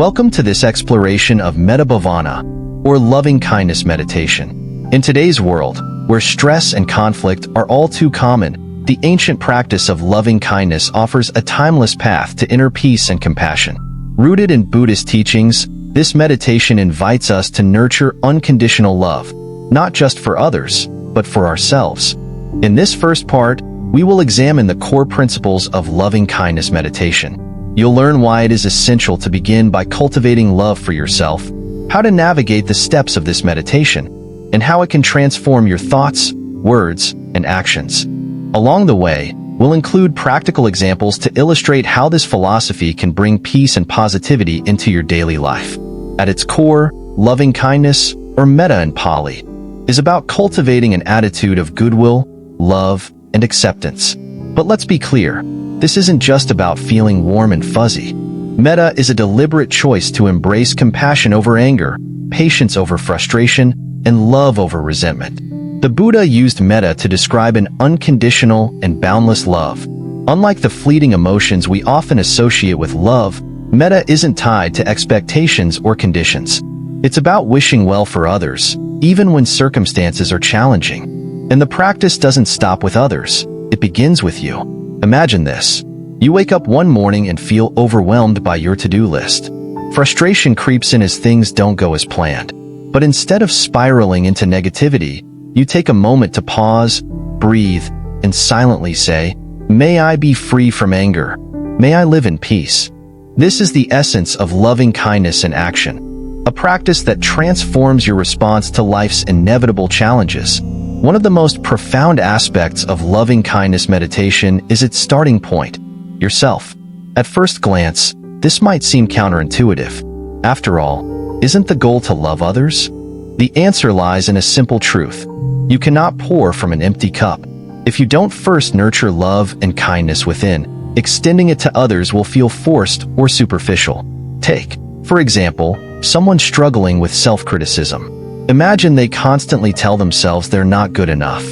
Welcome to this exploration of Metta Bhavana, or loving-kindness meditation. In today's world, where stress and conflict are all too common, the ancient practice of loving-kindness offers a timeless path to inner peace and compassion. Rooted in Buddhist teachings, this meditation invites us to nurture unconditional love, not just for others, but for ourselves. In this first part, we will examine the core principles of loving-kindness meditation. You'll learn why it is essential to begin by cultivating love for yourself, how to navigate the steps of this meditation, and how it can transform your thoughts, words, and actions. Along the way, we'll include practical examples to illustrate how this philosophy can bring peace and positivity into your daily life. At its core, loving-kindness, or metta in Pali, is about cultivating an attitude of goodwill, love, and acceptance. But let's be clear, this isn't just about feeling warm and fuzzy. Metta is a deliberate choice to embrace compassion over anger, patience over frustration, and love over resentment. The Buddha used metta to describe an unconditional and boundless love. Unlike the fleeting emotions we often associate with love, metta isn't tied to expectations or conditions. It's about wishing well for others, even when circumstances are challenging. And the practice doesn't stop with others. It begins with you. Imagine this. You wake up one morning and feel overwhelmed by your to-do list. Frustration creeps in as things don't go as planned. But instead of spiraling into negativity, you take a moment to pause, breathe, and silently say, "May I be free from anger. May I live in peace." This is the essence of loving kindness in action, a practice that transforms your response to life's inevitable challenges. One of the most profound aspects of loving-kindness meditation is its starting point, yourself. At first glance, this might seem counterintuitive. After all, isn't the goal to love others? The answer lies in a simple truth. You cannot pour from an empty cup. If you don't first nurture love and kindness within, extending it to others will feel forced or superficial. Take, for example, someone struggling with self-criticism. Imagine they constantly tell themselves they're not good enough.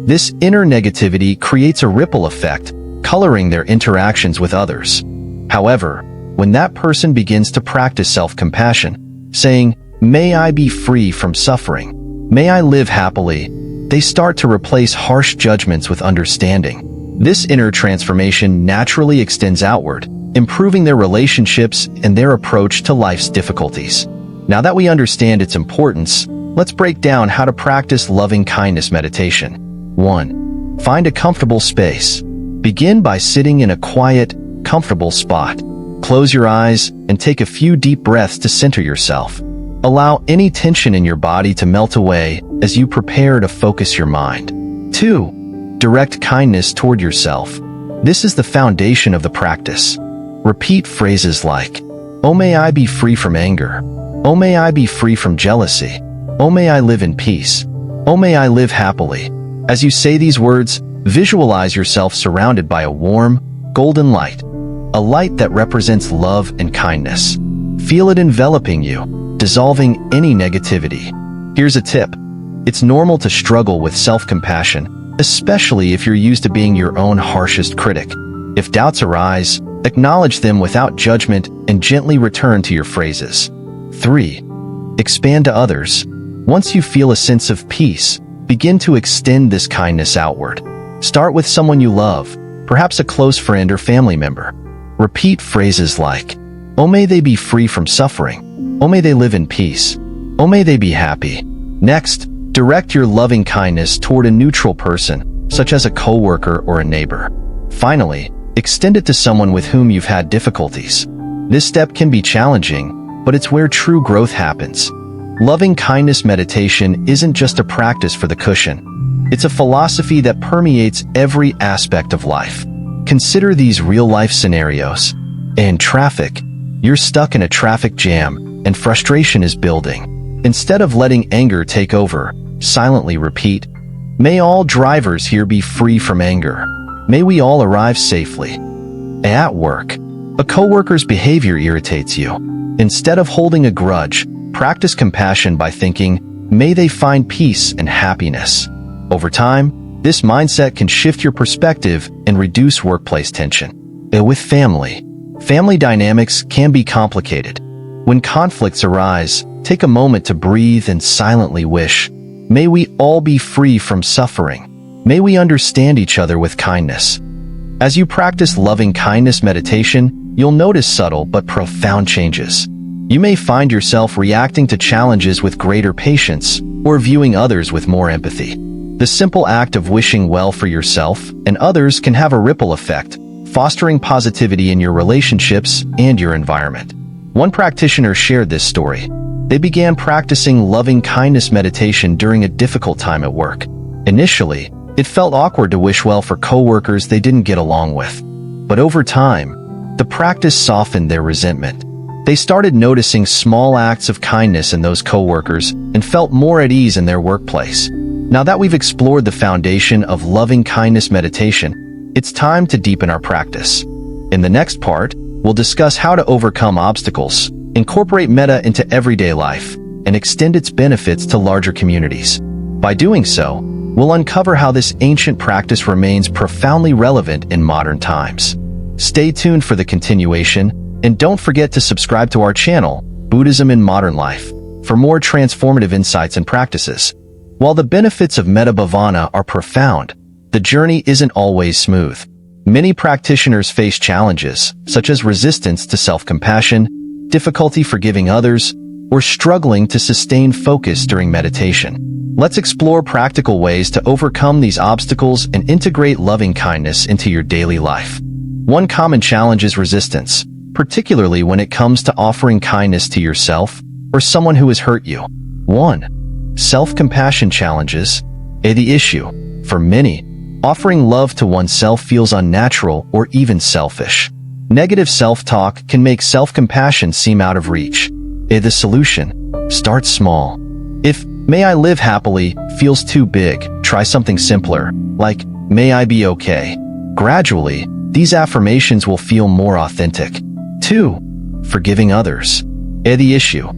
This inner negativity creates a ripple effect, coloring their interactions with others. However, when that person begins to practice self-compassion, saying, "May I be free from suffering. May I live happily," they start to replace harsh judgments with understanding. This inner transformation naturally extends outward, improving their relationships and their approach to life's difficulties. Now that we understand its importance, let's break down how to practice loving-kindness meditation. 1. Find a comfortable space. Begin by sitting in a quiet, comfortable spot. Close your eyes and take a few deep breaths to center yourself. Allow any tension in your body to melt away as you prepare to focus your mind. 2. Direct kindness toward yourself. This is the foundation of the practice. Repeat phrases like, "Oh, may I be free from anger. Oh, may I be free from jealousy. Oh, may I live in peace. Oh, may I live happily." As you say these words, visualize yourself surrounded by a warm, golden light, a light that represents love and kindness. Feel it enveloping you, dissolving any negativity. Here's a tip. It's normal to struggle with self-compassion, especially if you're used to being your own harshest critic. If doubts arise, acknowledge them without judgment and gently return to your phrases. 3. Expand to others. Once you feel a sense of peace, begin to extend this kindness outward. Start with someone you love, perhaps a close friend or family member. Repeat phrases like, "Oh, may they be free from suffering. Oh, may they live in peace. Oh, may they be happy." Next, direct your loving kindness toward a neutral person, such as a coworker or a neighbor. Finally, extend it to someone with whom you've had difficulties. This step can be challenging, but it's where true growth happens. Loving-kindness meditation isn't just a practice for the cushion. It's a philosophy that permeates every aspect of life. Consider these real-life scenarios. In traffic, you're stuck in a traffic jam and frustration is building. Instead of letting anger take over, silently repeat, "May all drivers here be free from anger. May we all arrive safely." At work, a coworker's behavior irritates you. Instead of holding a grudge, practice compassion by thinking, "May they find peace and happiness." Over time, this mindset can shift your perspective and reduce workplace tension. With family dynamics can be complicated. When conflicts arise, take a moment to breathe and silently wish, "May we all be free from suffering. May we understand each other with kindness." As you practice loving kindness meditation, you'll notice subtle but profound changes. You may find yourself reacting to challenges with greater patience or viewing others with more empathy. The simple act of wishing well for yourself and others can have a ripple effect, fostering positivity in your relationships and your environment. One practitioner shared this story. They began practicing loving kindness meditation during a difficult time at work. Initially, it felt awkward to wish well for coworkers they didn't get along with. But over time, the practice softened their resentment. They started noticing small acts of kindness in those coworkers and felt more at ease in their workplace. Now that we've explored the foundation of loving kindness meditation, it's time to deepen our practice. In the next part, we'll discuss how to overcome obstacles, incorporate metta into everyday life, and extend its benefits to larger communities. By doing so, we'll uncover how this ancient practice remains profoundly relevant in modern times. Stay tuned for the continuation, and don't forget to subscribe to our channel, Buddhism in Modern Life, for more transformative insights and practices. While the benefits of Metta Bhavana are profound, the journey isn't always smooth. Many practitioners face challenges, such as resistance to self-compassion, difficulty forgiving others, or struggling to sustain focus during meditation. Let's explore practical ways to overcome these obstacles and integrate loving kindness into your daily life. One common challenge is resistance, particularly when it comes to offering kindness to yourself or someone who has hurt you. 1. Self-compassion challenges. The issue. For many, offering love to oneself feels unnatural or even selfish. Negative self-talk can make self-compassion seem out of reach. The solution. Start small. If "may I live happily" feels too big, try something simpler, like "may I be okay." Gradually, these affirmations will feel more authentic. 2. Forgiving others. The issue.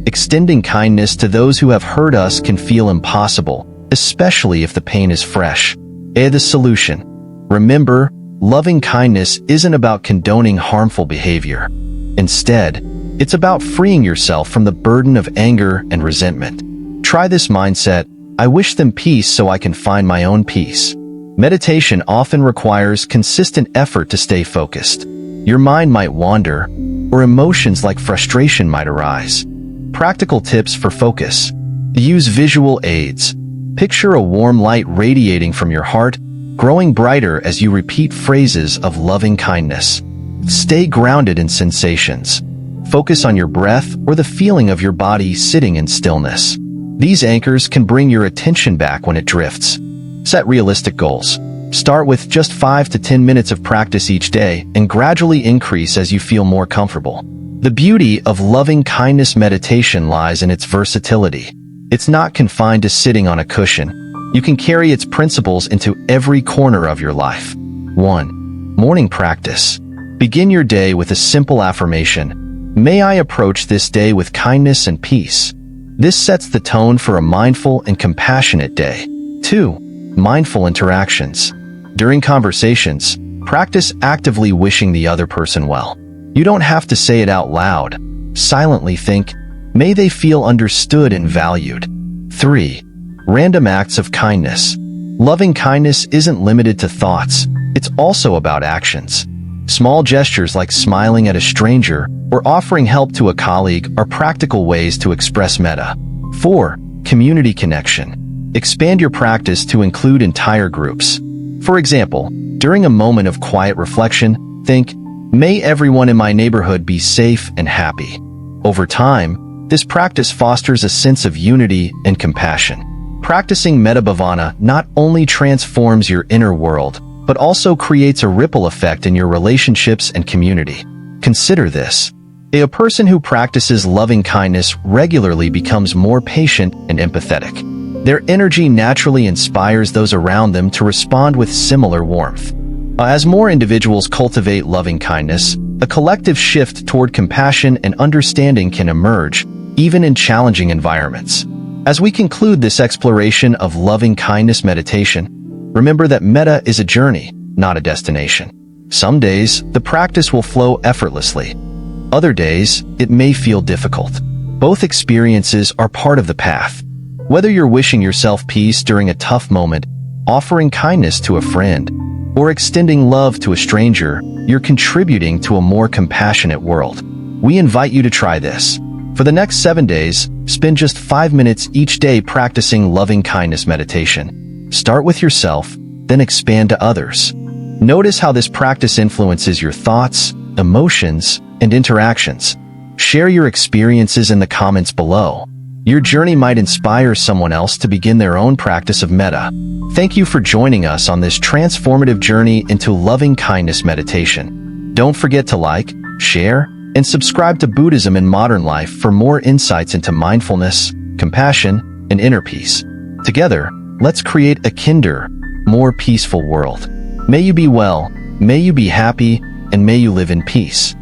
Extending kindness to those who have hurt us can feel impossible, especially if the pain is fresh. The solution. Remember, loving kindness isn't about condoning harmful behavior. Instead, it's about freeing yourself from the burden of anger and resentment. Try this mindset: "I wish them peace so I can find my own peace." Meditation often requires consistent effort to stay focused. Your mind might wander, or emotions like frustration might arise. Practical tips for focus. Use visual aids. Picture a warm light radiating from your heart, growing brighter as you repeat phrases of loving kindness. Stay grounded in sensations. Focus on your breath or the feeling of your body sitting in stillness. These anchors can bring your attention back when it drifts. Set realistic goals. Start with just 5 to 10 minutes of practice each day and gradually increase as you feel more comfortable. The beauty of loving kindness meditation lies in its versatility. It's not confined to sitting on a cushion. You can carry its principles into every corner of your life. 1. Morning practice. Begin your day with a simple affirmation: "May I approach this day with kindness and peace." This sets the tone for a mindful and compassionate day. 2. Mindful interactions. During conversations, practice actively wishing the other person well. You don't have to say it out loud. Silently think, "May they feel understood and valued." 3. Random acts of kindness. Loving kindness isn't limited to thoughts. It's also about actions. Small gestures like smiling at a stranger or offering help to a colleague are practical ways to express metta. 4. Community connection. Expand your practice to include entire groups. For example, during a moment of quiet reflection, think, "May everyone in my neighborhood be safe and happy." Over time, this practice fosters a sense of unity and compassion. Practicing Metta Bhavana not only transforms your inner world, but also creates a ripple effect in your relationships and community. Consider this. A person who practices loving kindness regularly becomes more patient and empathetic. Their energy naturally inspires those around them to respond with similar warmth. As more individuals cultivate loving kindness, a collective shift toward compassion and understanding can emerge, even in challenging environments. As we conclude this exploration of loving kindness meditation, remember that metta is a journey, not a destination. Some days, the practice will flow effortlessly. Other days, it may feel difficult. Both experiences are part of the path. Whether you're wishing yourself peace during a tough moment, offering kindness to a friend, or extending love to a stranger, you're contributing to a more compassionate world. We invite you to try this. For the next 7 days, spend just 5 minutes each day practicing loving kindness meditation. Start with yourself, then expand to others. Notice how this practice influences your thoughts, emotions, and interactions. Share your experiences in the comments below. Your journey might inspire someone else to begin their own practice of metta. Thank you for joining us on this transformative journey into loving kindness meditation. Don't forget to like, share, and subscribe to Buddhism in Modern Life for more insights into mindfulness, compassion, and inner peace. Together, let's create a kinder, more peaceful world. May you be well, may you be happy, and may you live in peace.